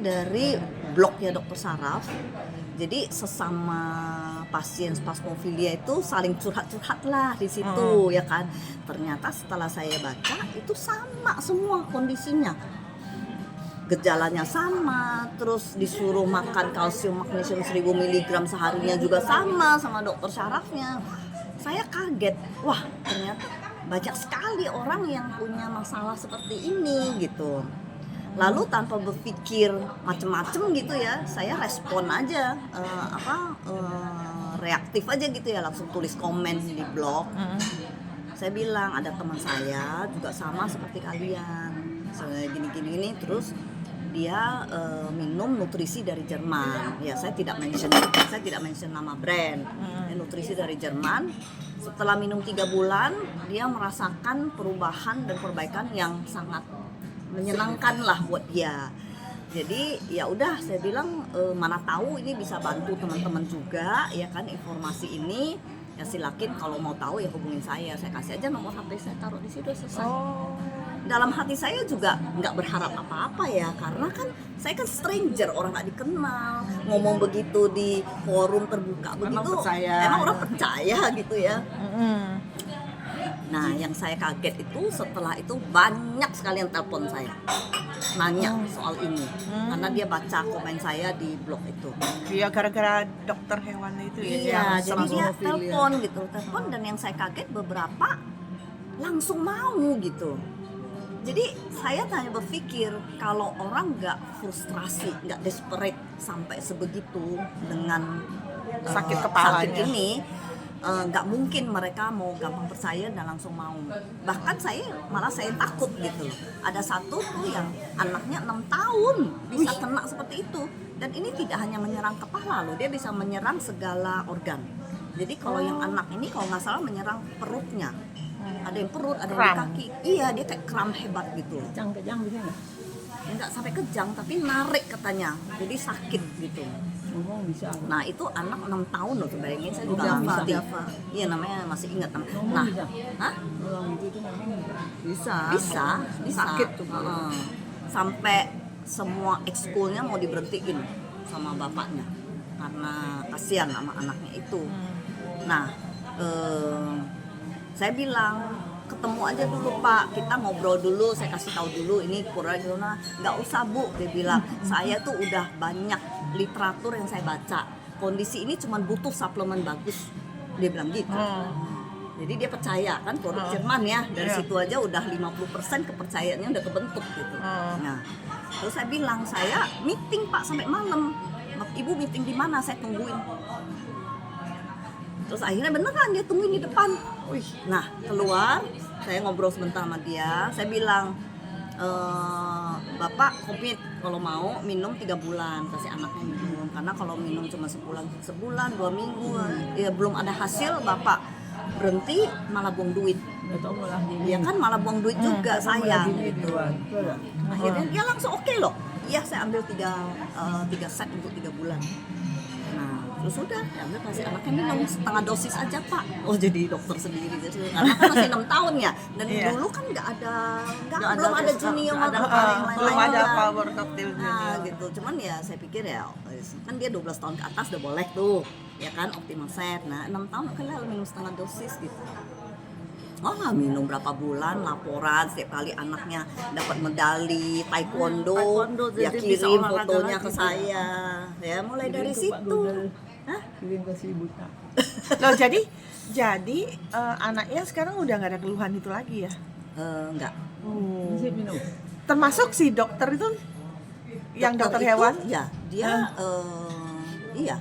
dari blognya Dokter Saraf. Jadi sesama pasien spasmofilia itu saling curhat-curhat lah di situ ya kan. Ternyata setelah saya baca itu sama semua kondisinya. Gejalanya sama, terus disuruh makan kalsium magnesium 1000 mg seharinya juga sama dokter sarafnya. Saya kaget, wah ternyata banyak sekali orang yang punya masalah seperti ini gitu. Lalu tanpa berpikir macem-macem gitu ya, saya respon aja, reaktif aja gitu ya, langsung tulis komen di blog. Saya bilang ada teman saya juga sama seperti kalian, gini-gini, terus dia minum nutrisi dari Jerman. Ya saya tidak mention nama brand. Nutrisi dari Jerman. Setelah minum 3 bulan, dia merasakan perubahan dan perbaikan yang sangat menyenangkan lah buat dia. Jadi ya udah saya bilang mana tahu ini bisa bantu teman-teman juga ya kan informasi ini. Ya silakan kalau mau tahu ya hubungin saya kasih aja nomor HP saya, taruh di situ, selesai. Dalam hati saya juga nggak berharap apa-apa ya, karena kan saya kan stranger, orang nggak dikenal, ngomong begitu di forum terbuka begitu, emang orang percaya gitu ya. Nah yang saya kaget itu setelah itu banyak sekali yang telepon saya nanya soal ini, karena dia baca komen saya di blog itu. Iya, gara-gara dokter hewan itu ya. Iya, jadi dia telepon dan yang saya kaget beberapa langsung mau gitu. Jadi saya hanya berpikir kalau orang nggak frustrasi, nggak desperate sampai sebegitu dengan sakit kepalanya ini, nggak mungkin mereka mau gampang percaya dan langsung mau. Bahkan saya takut gitu. Ada satu tuh yang anaknya 6 tahun bisa kena seperti itu, dan ini tidak hanya menyerang kepala loh, dia bisa menyerang segala organ. Jadi kalau yang anak ini kalau nggak salah menyerang perutnya. Ada yang perut, ada yang kaki. Iya, dia kayak kram hebat gitu. Kejang bisa nggak? Ya, nggak sampai kejang, tapi narik katanya. Jadi sakit gitu. Bisa. Nah itu anak 6 tahun loh, bayangin saya juga nggak ngerti. Iya namanya masih ingat. Nah, hah? Bisa. Sakit tuh. Sampai semua ekskulnya mau diberhentiin sama bapaknya karena kasihan sama anaknya itu. Nah, saya bilang ketemu aja dulu Pak, kita ngobrol dulu, saya kasih tahu dulu ini kurang gimana. Nggak usah Bu, dia bilang, saya tuh udah banyak literatur yang saya baca, kondisi ini cuma butuh suplemen bagus, dia bilang gitu. Jadi dia percaya kan produk Jerman ya, dari situ aja udah 50% kepercayaannya udah kebentuk gitu. Nah, terus saya bilang, saya meeting Pak sampai malam. Ibu meeting di mana? Saya tungguin. Terus akhirnya beneran dia tungguin di depan. Nah keluar, saya ngobrol sebentar sama dia. Saya bilang, Bapak komit kalau mau minum 3 bulan, kasih anaknya minum. Karena kalau minum cuma sebulan 2 minggu ya belum ada hasil, Bapak berhenti malah buang duit. Ya kan malah buang duit juga saya gitu. Akhirnya dia langsung oke loh. Iya saya ambil 3 set untuk 3 bulan. Nah, terus udah, ambil kasih anaknya minum setengah dosis aja Pak. Oh jadi dokter sendiri gitu. Karena kan masih 6 tahun ya. Dan dulu kan belum ada junior atau yang lain-lain. Belum ada power cocktail nah, gitu. Cuman ya saya pikir ya kan dia 12 tahun ke atas udah boleh tuh. Ya kan optimal set. Nah, 6 tahun oke lah minum setengah dosis gitu. Minum berapa bulan, laporan setiap kali anaknya dapat medali taekwondo ya kirim fotonya ke saya. Ya mulai dari situ. Kirim ke si buta. Loh, jadi anaknya sekarang udah nggak ada keluhan itu lagi ya? Enggak. Bisa minum. Termasuk si dokter itu yang dokter hewan? Ya, dia iya.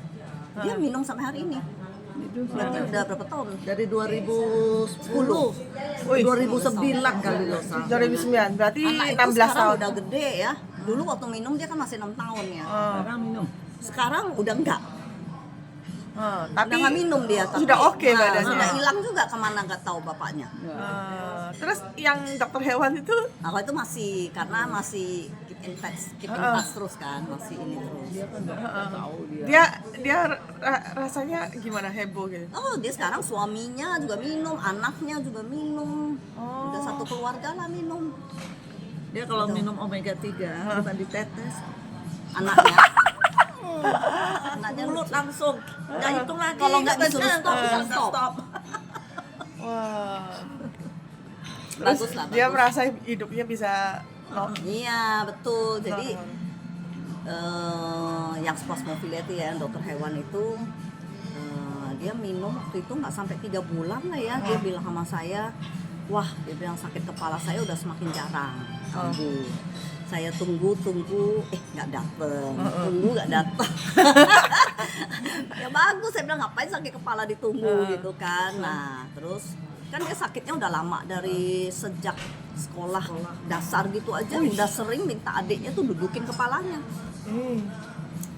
Dia minum sampai hari ini. Berarti udah berapa tahun? Dari 2010. 2009 kali loh. 2009, berarti anak 16 tahun. Udah gede ya. Dulu waktu minum dia kan masih 6 tahun ya. Sekarang minum. Sekarang udah enggak. Tapi udah nggak minum dia, tapi sudah oke badannya. Sudah hilang juga kemana nggak tahu bapaknya. Terus yang dokter hewan itu? Aku itu masih karena masih keep in touch terus kan, masih ini terus. Dia kan nggak tahu dia. Dia rasanya gimana, heboh gitu? Oh dia sekarang suaminya juga minum, anaknya juga minum, udah satu keluarga lah minum. Dia kalau minum omega 3 bukan ditetes. anaknya. Anaknya Mulut lucu. langsung. Nggak hitung lagi. Kalau nggak katanya. disuruh stop, bisa Nggak stop. Wah. Bagus lah, Dia bagus. merasa hidupnya bisa Iya betul. Jadi yang spasmofilia itu ya dokter hewan itu dia minum waktu itu nggak sampai 3 bulan lah ya. Dia bilang sama saya, wah dia bilang sakit kepala saya udah semakin jarang kambuh. Saya tunggu nggak dateng, tunggu nggak dateng. Ya bagus, saya bilang ngapain sakit kepala ditunggu gitu kan. Nah terus kan dia sakitnya udah lama dari sejak sekolah dasar gitu aja udah sering minta adiknya tuh dudukin kepalanya.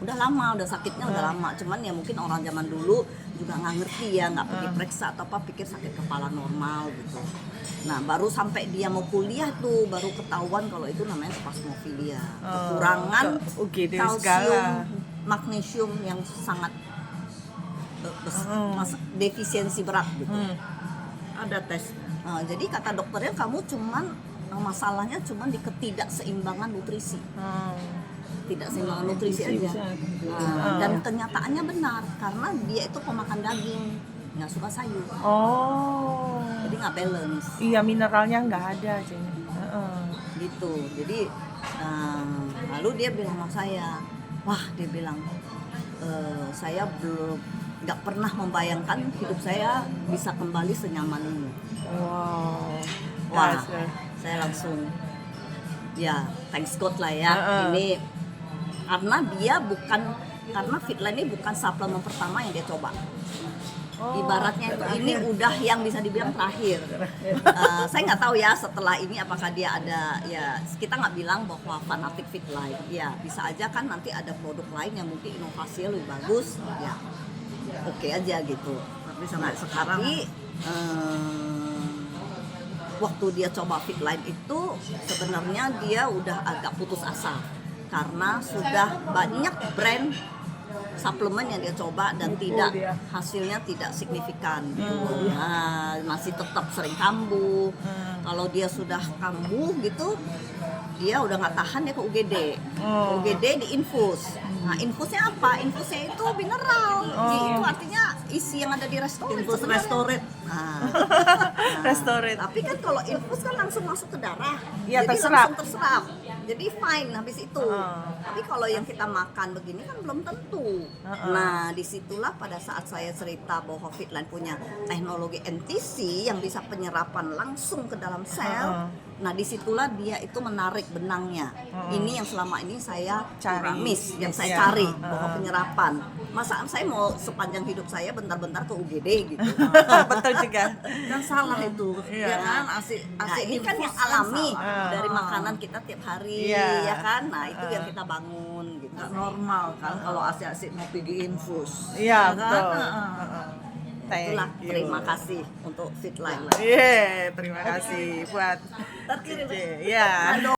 Udah lama, udah sakitnya udah lama. Cuman ya mungkin orang zaman dulu juga nggak ngerti ya, nggak pergi periksa atau apa, pikir sakit kepala normal gitu. Nah baru sampai dia mau kuliah tuh baru ketahuan kalau itu namanya spasmofilia, kekurangan UGD kalsium, segala. magnesium yang sangat defisiensi berat gitu. Ada tes. Jadi kata dokternya kamu cuman masalahnya cuman di ketidakseimbangan nutrisi. Tidak seimbangan nutrisi aja. Dan kenyataannya benar karena dia itu pemakan daging, nggak suka sayur. Oh. Jadi nggak balance Iya, mineralnya nggak ada aja. gitu. Jadi lalu dia bilang sama saya, wah dia bilang saya belum nggak pernah membayangkan hidup saya bisa kembali senyaman ini. Wow. Wah, Nice. saya langsung ya thanks God lah ya. Ini karena Fitline ini bukan suplemen pertama yang dia coba. Ibaratnya itu ini udah yang bisa dibilang terakhir. Saya nggak tahu ya setelah ini apakah dia ada ya, kita nggak bilang bahwa fanatik Fitline. Ya bisa aja kan nanti ada produk lain yang mungkin inovasinya lebih bagus. Ya oke aja gitu. Tapi sampai sekarang waktu dia coba Fitline itu sebenarnya dia udah agak putus asa karena sudah banyak brand suplemen yang dia coba dan hasilnya tidak signifikan gitu. Nah, masih tetap sering kambuh. Kalau dia sudah kambuh gitu dia udah nggak tahan dia ke UGD. Ke UGD diinfus. Nah infusnya apa? Infusnya itu mineral. Itu artinya isi yang ada di restoran. infus restored. Restored. Tapi kan kalau infus kan langsung masuk ke darah. Iya, Jadi terserap. langsung terserap. Jadi fine habis itu. Tapi kalau yang kita makan begini kan belum tentu. Nah disitulah pada saat saya cerita bahwa Fitline punya teknologi NTC yang bisa penyerapan langsung ke dalam sel. Nah disitulah dia itu menarik benangnya. Ini yang selama ini saya Cari. miss, yang saya Iya. cari bahwa penyerapan. Masa saya mau sepanjang hidup saya bentar-bentar ke UGD gitu. Betul juga. Kan salah itu. Iya. Ya kan nah, ini kan yang alami dari makanan kita tiap hari Iya. ya kan. Nah itu yang kita bangun gitu. Normal kan kalau asik-asik ngopi di infus. Iya, kan? betul. Itulah Thank you. terima kasih untuk Fitline. Terima kasih buat Terkirim. Iya.